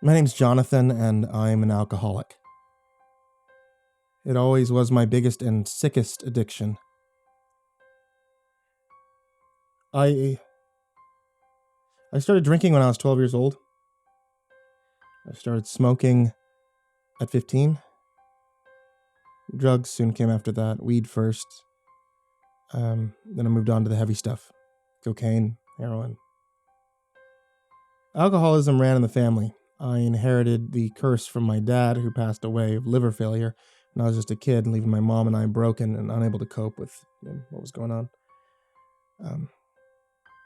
My name's Jonathan, and I'm an alcoholic. It always was my biggest and sickest addiction. I started drinking when I was 12 years old. I started smoking at 15. Drugs soon came after that. Weed first. Then I moved on to the heavy stuff. Cocaine, heroin. Alcoholism ran in the family. I inherited the curse from my dad, who passed away of liver failure when I was just a kid, leaving my mom and I broken and unable to cope with what was going on.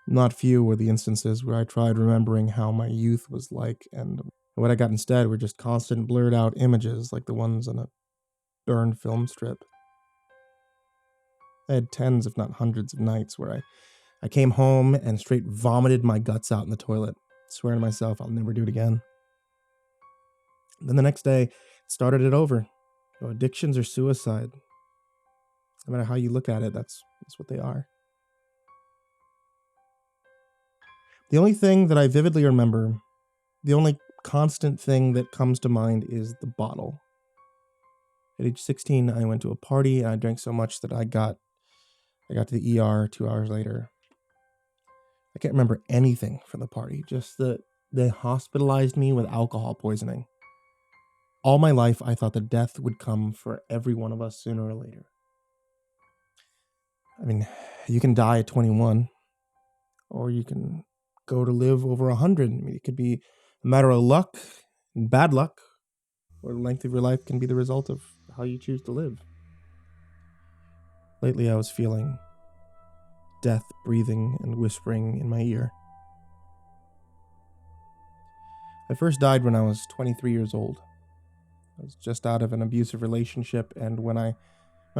Not few were the instances where I tried remembering how my youth was like, and what I got instead were just constant blurred out images like the ones on a burned film strip. I had tens, if not hundreds, of nights where I came home and straight vomited my guts out in the toilet, swearing to myself I'll never do it again. Then the next day, started it over. Addictions are suicide. No matter how you look at it, that's what they are. The only thing that I vividly remember, the only constant thing that comes to mind is the bottle. At age 16, I went to a party and I drank so much that I got to the ER 2 hours later. I can't remember anything from the party, just that they hospitalized me with alcohol poisoning. All my life, I thought that death would come for every one of us sooner or later. I mean, you can die at 21, or you can go to live over 100. I mean, it could be a matter of luck and bad luck, or the length of your life can be the result of how you choose to live. Lately, I was feeling death breathing and whispering in my ear. I first died when I was 23 years old. I was just out of an abusive relationship, and when I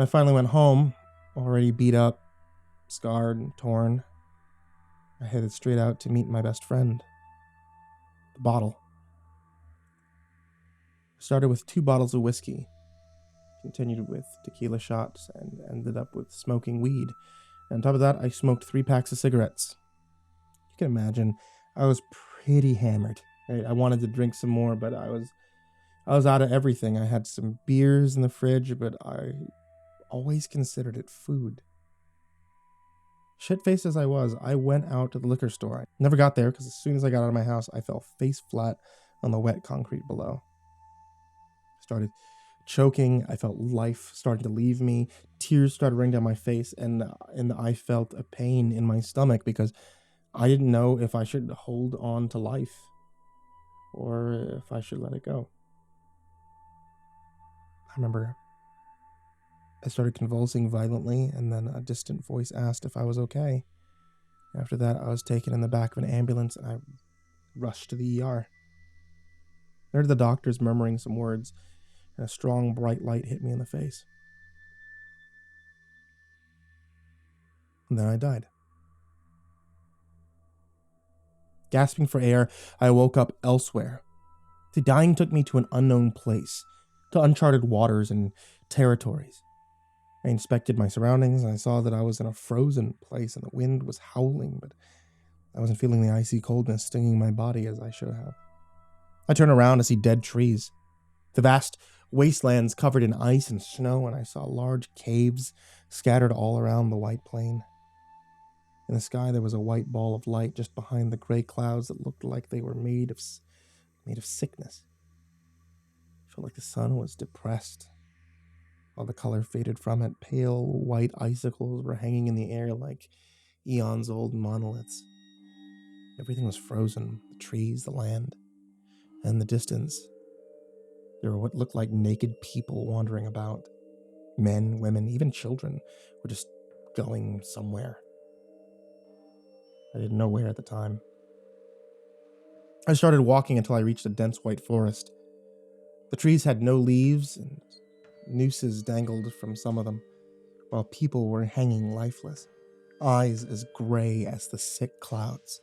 finally went home, already beat up, scarred, and torn, I headed straight out to meet my best friend. The bottle. I started with 2 bottles of whiskey, continued with tequila shots, and ended up with smoking weed. And on top of that, I smoked 3 packs of cigarettes. You can imagine, I was pretty hammered. Right? I wanted to drink some more, but I was out of everything. I had some beers in the fridge, but I always considered it food. Shit-faced as I was, I went out to the liquor store. I never got there because as soon as I got out of my house, I fell face flat on the wet concrete below. I started choking. I felt life starting to leave me. Tears started running down my face, and I felt a pain in my stomach because I didn't know if I should hold on to life or if I should let it go. I remember I started convulsing violently, and then a distant voice asked if I was okay. After that, I was taken in the back of an ambulance, and I rushed to the ER. I heard the doctors murmuring some words, and a strong, bright light hit me in the face. And then I died. Gasping for air, I woke up elsewhere. The dying took me to an unknown place, to uncharted waters and territories. I inspected my surroundings, and I saw that I was in a frozen place, and the wind was howling, but I wasn't feeling the icy coldness stinging my body as I should have. I turned around to see dead trees, the vast wastelands covered in ice and snow, and I saw large caves scattered all around the white plain. In the sky, there was a white ball of light just behind the gray clouds that looked like they were made of sickness. I felt like the sun was depressed. All the color faded from it. Pale white icicles were hanging in the air like eons old monoliths. Everything was frozen. The trees, the land, and in the distance, there were what looked like naked people wandering about. Men, women, even children were just going somewhere. I didn't know where at the time. I started walking until I reached a dense white forest. The trees had no leaves, and nooses dangled from some of them, while people were hanging lifeless, eyes as gray as the sick clouds.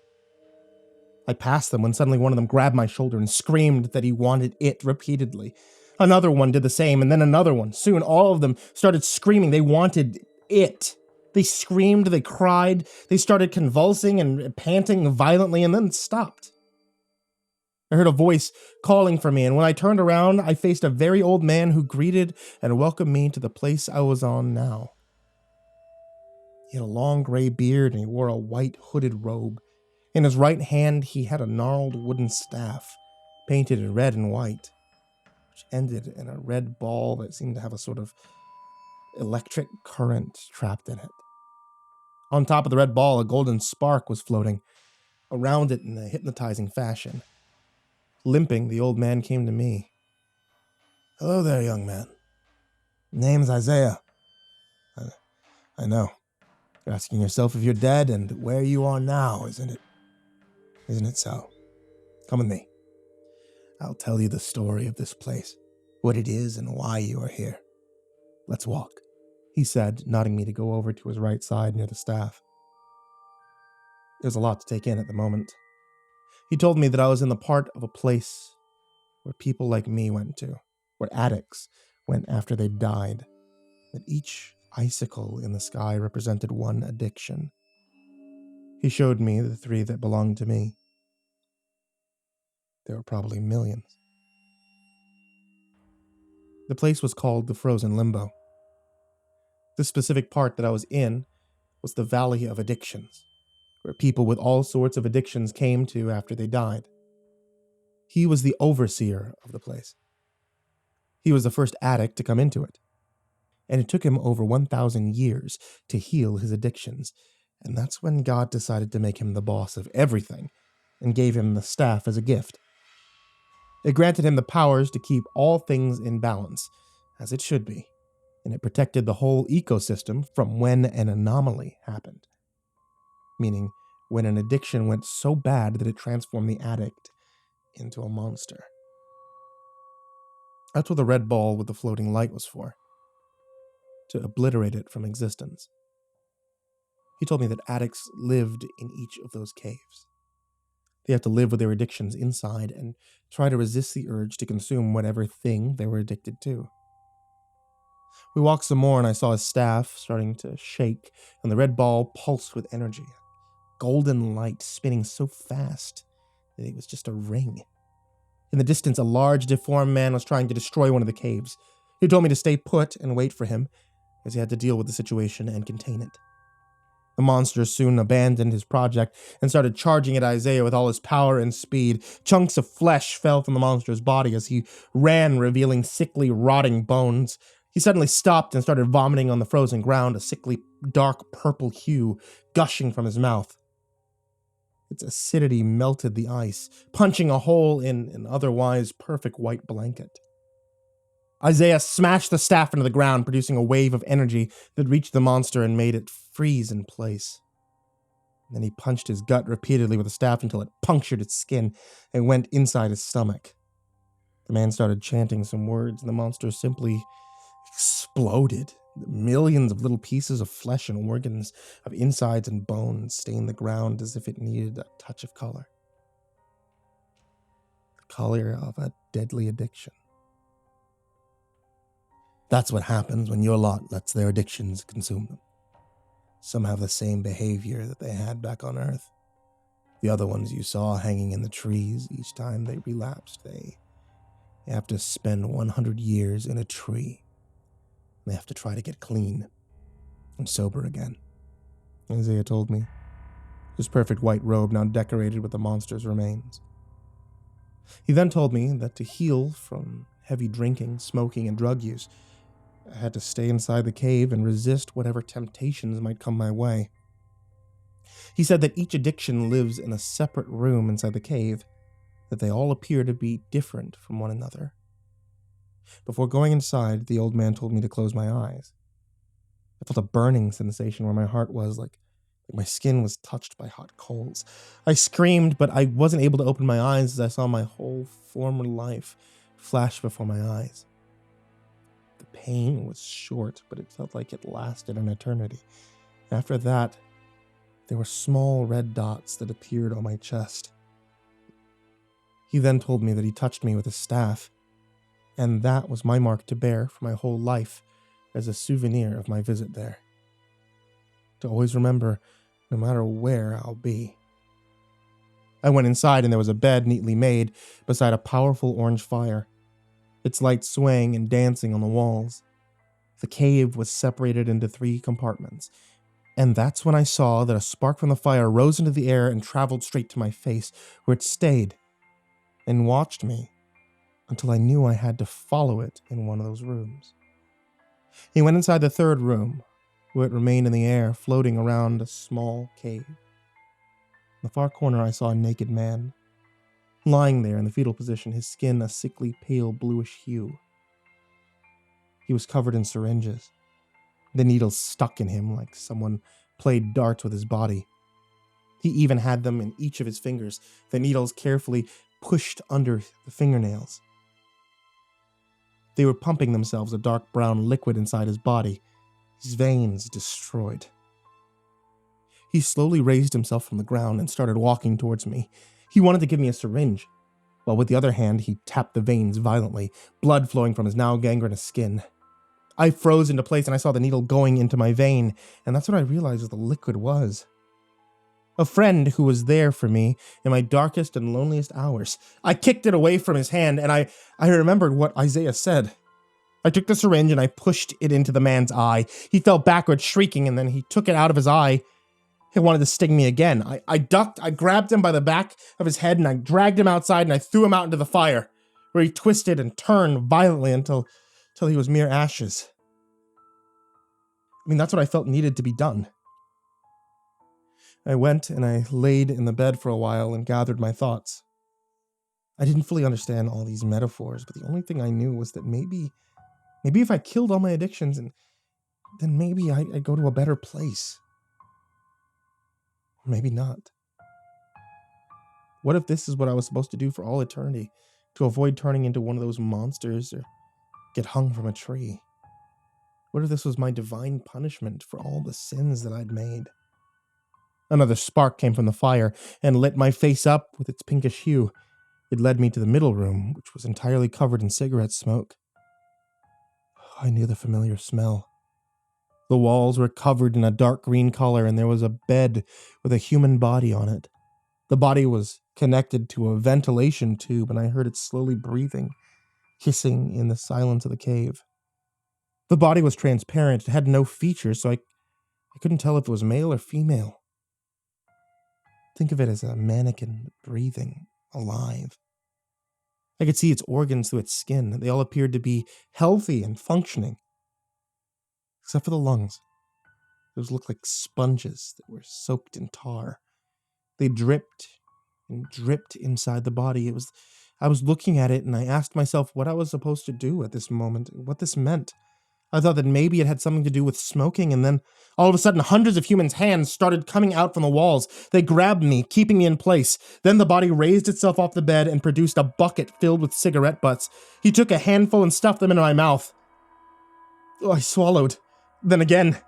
I passed them when suddenly one of them grabbed my shoulder and screamed that he wanted it repeatedly. Another one did the same, and then another one. Soon all of them started screaming they wanted it. They screamed, they cried, they started convulsing and panting violently, and then stopped. I heard a voice calling for me, and when I turned around, I faced a very old man who greeted and welcomed me to the place I was on now. He had a long gray beard and he wore a white hooded robe. In his right hand, he had a gnarled wooden staff, painted in red and white, which ended in a red ball that seemed to have a sort of electric current trapped in it. On top of the red ball, a golden spark was floating around it in a hypnotizing fashion. Limping, the old man came to me. "Hello there, young man. Name's Isaiah. I know. You're asking yourself if you're dead and where you are now, isn't it? Isn't it so? Come with me. I'll tell you the story of this place, what it is and why you are here. Let's walk," he said, nodding me to go over to his right side near the staff. There's a lot to take in at the moment. He told me that I was in the part of a place where people like me went to, where addicts went after they died, that each icicle in the sky represented one addiction. He showed me the 3 that belonged to me. There were probably millions. The place was called the Frozen Limbo. The specific part that I was in was the Valley of Addictions, where people with all sorts of addictions came to after they died. He was the overseer of the place. He was the first addict to come into it. And it took him over 1,000 years to heal his addictions, and that's when God decided to make him the boss of everything and gave him the staff as a gift. It granted him the powers to keep all things in balance, as it should be, and it protected the whole ecosystem from when an anomaly happened. Meaning, when an addiction went so bad that it transformed the addict into a monster. That's what the red ball with the floating light was for. To obliterate it from existence. He told me that addicts lived in each of those caves. They have to live with their addictions inside and try to resist the urge to consume whatever thing they were addicted to. We walked some more and I saw his staff starting to shake and the red ball pulsed with energy. Golden light spinning so fast that it was just a ring. In the distance, a large, deformed man was trying to destroy one of the caves. He told me to stay put and wait for him, as he had to deal with the situation and contain it. The monster soon abandoned his project and started charging at Isaiah with all his power and speed. Chunks of flesh fell from the monster's body as he ran, revealing sickly, rotting bones. He suddenly stopped and started vomiting on the frozen ground, a sickly, dark purple hue gushing from his mouth. Its acidity melted the ice, punching a hole in an otherwise perfect white blanket. Isaiah smashed the staff into the ground, producing a wave of energy that reached the monster and made it freeze in place. Then he punched his gut repeatedly with the staff until it punctured its skin and went inside his stomach. The man started chanting some words, and the monster simply exploded. Millions of little pieces of flesh and organs, of insides and bones, stained the ground as if it needed a touch of color. The color of a deadly addiction. That's what happens when your lot lets their addictions consume them. Some have the same behavior that they had back on Earth. The other ones you saw hanging in the trees each time they relapsed, they have to spend 100 years in a tree. They have to try to get clean and sober again. Isaiah told me, his perfect white robe now decorated with the monster's remains. He then told me that to heal from heavy drinking, smoking, and drug use, I had to stay inside the cave and resist whatever temptations might come my way. He said that each addiction lives in a separate room inside the cave, that they all appear to be different from one another. Before going inside, the old man told me to close my eyes. I felt a burning sensation where my heart was, like my skin was touched by hot coals. I screamed, but I wasn't able to open my eyes as I saw my whole former life flash before my eyes. The pain was short, but it felt like it lasted an eternity. After that, there were small red dots that appeared on my chest. He then told me that he touched me with his staff, and that was my mark to bear for my whole life as a souvenir of my visit there. To always remember, no matter where I'll be. I went inside and there was a bed neatly made beside a powerful orange fire, its light swaying and dancing on the walls. The cave was separated into 3 compartments, and that's when I saw that a spark from the fire rose into the air and traveled straight to my face, where it stayed and watched me until I knew I had to follow it in one of those rooms. He went inside the 3rd room, where it remained in the air, floating around a small cave. In the far corner, I saw a naked man, lying there in the fetal position, his skin a sickly pale bluish hue. He was covered in syringes. The needles stuck in him like someone played darts with his body. He even had them in each of his fingers, the needles carefully pushed under the fingernails. They were pumping themselves a dark brown liquid inside his body, his veins destroyed. He slowly raised himself from the ground and started walking towards me. He wanted to give me a syringe, while with the other hand he tapped the veins violently, blood flowing from his now gangrenous skin. I froze into place and I saw the needle going into my vein, and that's when I realized what the liquid was. A friend who was there for me in my darkest and loneliest hours. I kicked it away from his hand, and I remembered what Isaiah said. I took the syringe and I pushed it into the man's eye. He fell backward, shrieking, and then he took it out of his eye. He wanted to sting me again. I ducked, I grabbed him by the back of his head, and I dragged him outside, and I threw him out into the fire, where he twisted and turned violently until he was mere ashes. I mean, that's what I felt needed to be done. I went and I laid in the bed for a while and gathered my thoughts. I didn't fully understand all these metaphors, but the only thing I knew was that maybe if I killed all my addictions, then maybe I'd go to a better place. Maybe not. What if this is what I was supposed to do for all eternity, to avoid turning into one of those monsters or get hung from a tree? What if this was my divine punishment for all the sins that I'd made? Another spark came from the fire and lit my face up with its pinkish hue. It led me to the middle room, which was entirely covered in cigarette smoke. I knew the familiar smell. The walls were covered in a dark green color, and there was a bed with a human body on it. The body was connected to a ventilation tube, and I heard it slowly breathing, hissing in the silence of the cave. The body was transparent. It had no features, so I couldn't tell if it was male or female. Think of it as a mannequin breathing, alive. I could see its organs through its skin. They all appeared to be healthy and functioning. Except for the lungs. Those looked like sponges that were soaked in tar. They dripped and dripped inside the body. I was looking at it and I asked myself what I was supposed to do at this moment, what this meant. I thought that maybe it had something to do with smoking, and then all of a sudden hundreds of humans' hands started coming out from the walls. They grabbed me, keeping me in place. Then the body raised itself off the bed and produced a bucket filled with cigarette butts. He took a handful and stuffed them into my mouth. I swallowed. Then again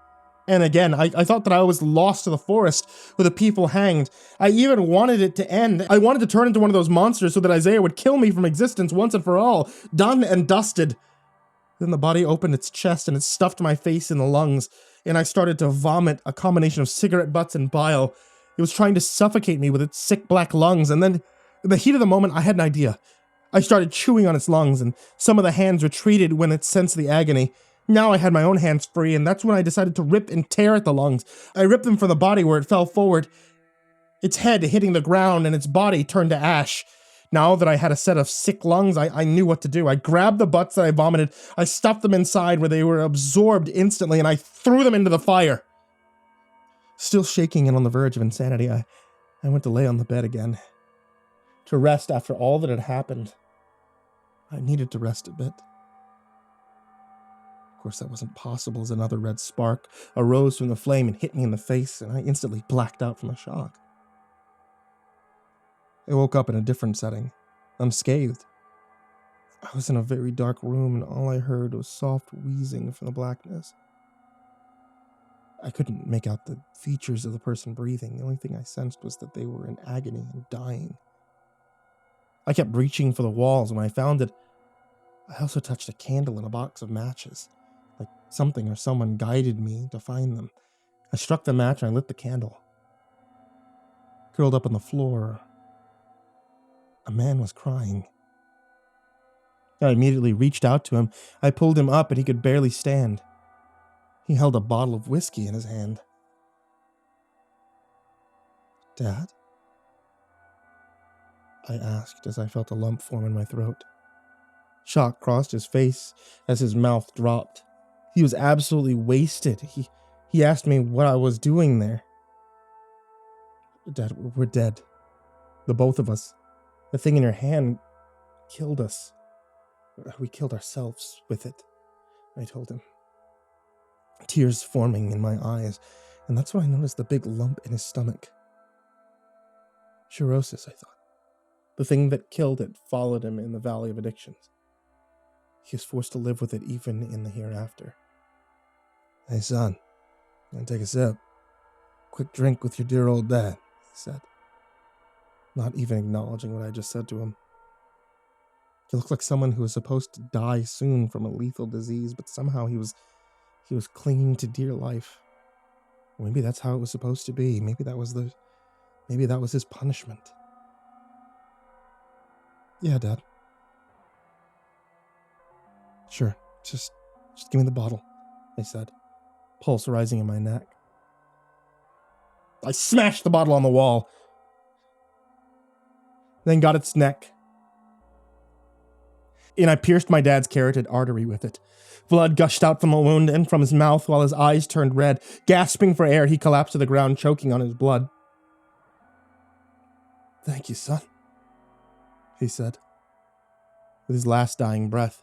and again. I thought that I was lost to the forest where the people hanged. I even wanted it to end. I wanted to turn into one of those monsters so that Isaiah would kill me from existence once and for all. Done and dusted. Then the body opened its chest and it stuffed my face in the lungs, and I started to vomit a combination of cigarette butts and bile. It was trying to suffocate me with its sick black lungs, and then, in the heat of the moment, I had an idea. I started chewing on its lungs, and some of the hands retreated when it sensed the agony. Now I had my own hands free, and that's when I decided to rip and tear at the lungs. I ripped them from the body where it fell forward, its head hitting the ground and its body turned to ash. Now that I had a set of sick lungs, I knew what to do. I grabbed the butts that I vomited, I stuffed them inside where they were absorbed instantly, and I threw them into the fire. Still shaking and on the verge of insanity, I went to lay on the bed again. To rest after all that had happened. I needed to rest a bit. Of course, that wasn't possible as another red spark arose from the flame and hit me in the face, and I instantly blacked out from the shock. I woke up in a different setting, unscathed. I was in a very dark room, and all I heard was soft wheezing from the blackness. I couldn't make out the features of the person breathing. The only thing I sensed was that they were in agony and dying. I kept reaching for the walls, and when I found it, I also touched a candle and a box of matches, like something or someone guided me to find them. I struck the match and I lit the candle. Curled up on the floor, A man was crying. I immediately reached out to him. I pulled him up and he could barely stand. He held a bottle of whiskey in his hand. "Dad?" I asked as I felt a lump form in my throat. Shock crossed his face as his mouth dropped. He was absolutely wasted. He asked me what I was doing there. "Dad, we're dead. The both of us. The thing in your hand killed us. We killed ourselves with it," I told him. Tears forming in my eyes, and that's when I noticed the big lump in his stomach. Cirrhosis, I thought. The thing that killed it followed him in the Valley of Addictions. He was forced to live with it even in the hereafter. "Hey, son, gonna take a sip? Quick drink with your dear old dad," he said, not even acknowledging what I just said to him. He looked like someone who was supposed to die soon from a lethal disease, but somehow he was clinging to dear life. Maybe that's how it was supposed to be. Maybe that was his punishment. "Yeah, Dad." "Sure, just give me the bottle," I said, pulse rising in my neck. I smashed the bottle on the wall, then got its neck, and I pierced my dad's carotid artery with it. Blood gushed out from the wound and from his mouth while his eyes turned red. Gasping for air, he collapsed to the ground, choking on his blood. "Thank you, son," he said, with his last dying breath.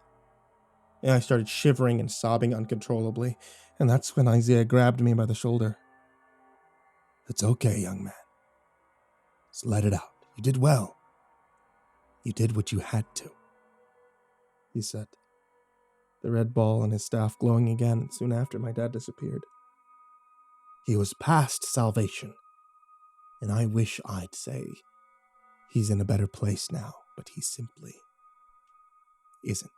And I started shivering and sobbing uncontrollably, and that's when Isaiah grabbed me by the shoulder. "It's okay, young man. Just let it out. You did well. You did what you had to," he said, the red ball and his staff glowing again soon after my dad disappeared. "He was past salvation, and I wish I'd say he's in a better place now, but he simply isn't."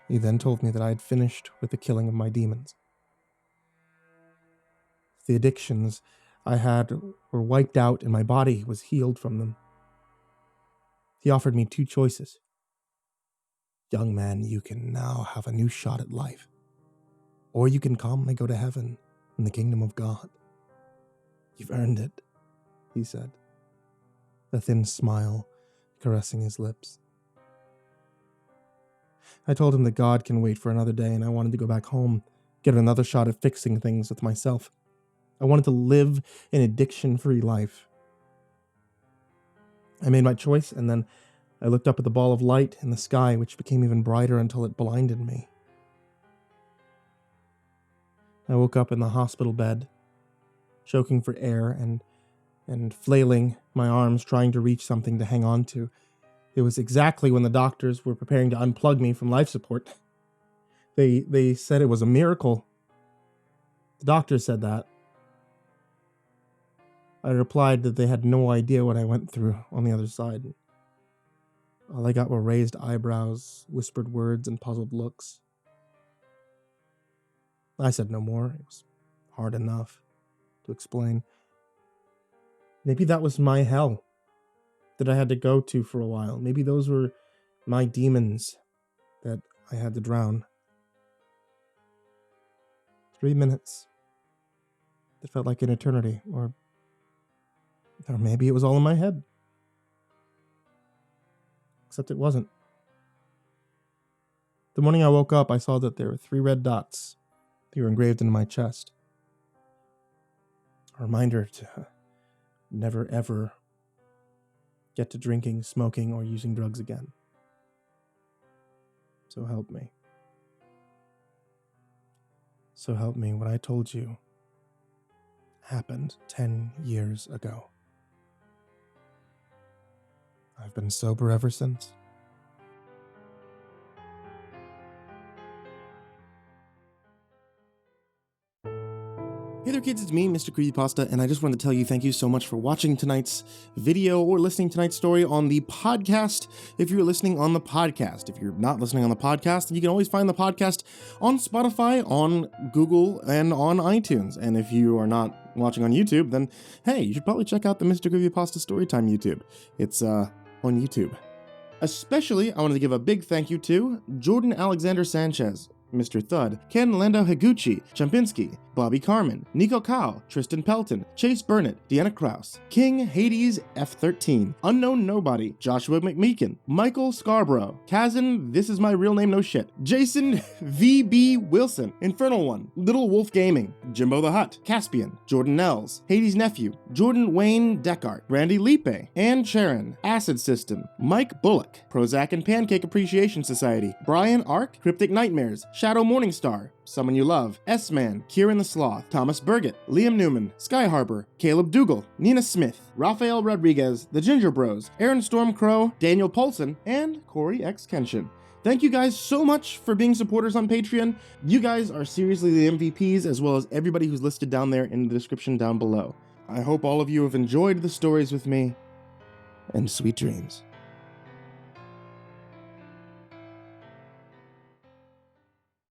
He then told me that I had finished with the killing of my demons. The addictions I had were wiped out and my body was healed from them. He offered me 2 choices. "Young man, you can now have a new shot at life, or you can calmly go to heaven in the kingdom of God. You've earned it," he said, a thin smile caressing his lips. I told him that God can wait for another day, and I wanted to go back home, get another shot at fixing things with myself. I wanted to live an addiction-free life. I made my choice, and then I looked up at the ball of light in the sky, which became even brighter until it blinded me. I woke up in the hospital bed, choking for air and flailing my arms, trying to reach something to hang on to. It was exactly when the doctors were preparing to unplug me from life support. They said it was a miracle. The doctors said that. I replied that they had no idea what I went through on the other side. All I got were raised eyebrows, whispered words, and puzzled looks. I said no more. It was hard enough to explain. Maybe that was my hell that I had to go to for a while. Maybe those were my demons that I had to drown. 3 minutes. It felt like an eternity, or maybe it was all in my head. Except it wasn't. The morning I woke up, I saw that there were 3 red dots. They were engraved into my chest. A reminder to never ever get to drinking, smoking, or using drugs again. So help me. So help me, what I told you happened 10 years ago. I've been sober ever since. Hey there kids, it's me, MrCreepyPasta, and I just wanted to tell you thank you so much for watching tonight's video or listening to tonight's story on the podcast. If you're listening on the podcast, if you're not listening on the podcast, then you can always find the podcast on Spotify, on Google, and on iTunes. And if you are not watching on YouTube, then hey, you should probably check out the MrCreepyPasta Storytime YouTube. It's on YouTube. Especially, I wanted to give a big thank you to Jordan Alexander Sanchez, Mr. Thud, Ken Lando Higuchi, Chompski, Bobby Karman, Nico kaeo, Tristain Pelton, Chase Burnett, Deanna Kraus, King Hades F13, Unknown Nobody, Joshua Mcmeekin, Michael Scharbrough, Kazan, ThisIsMyRealNameNoShit, Jason VB Wilson, InfernalOne, Lilwulfgaming, JimboTheHutt, Caspian, Jordan Nells, Hades' nephew, Jordan Wayne Deckard, Randy Lipe, Ann Sharon, Acid System, Mike Bullock, Prozac and Pancake Appreciation Society, Brian Ark, Cryptic Nightmares, Shadow Morningstar, Someone You Love, S-Man, Kieran the Sloth, Thomas Burgett, Liam Newman, Sky Harbor, Caleb Dougal, Nina Smith, Rafael Rodriguez, The Ginger Bros, Aaron Storm Crow, Daniel Polson, and Corey X. Kenshin. Thank you guys so much for being supporters on Patreon. You guys are seriously the MVPs, as well as everybody who's listed down there in the description down below. I hope all of you have enjoyed the stories with me, and sweet dreams.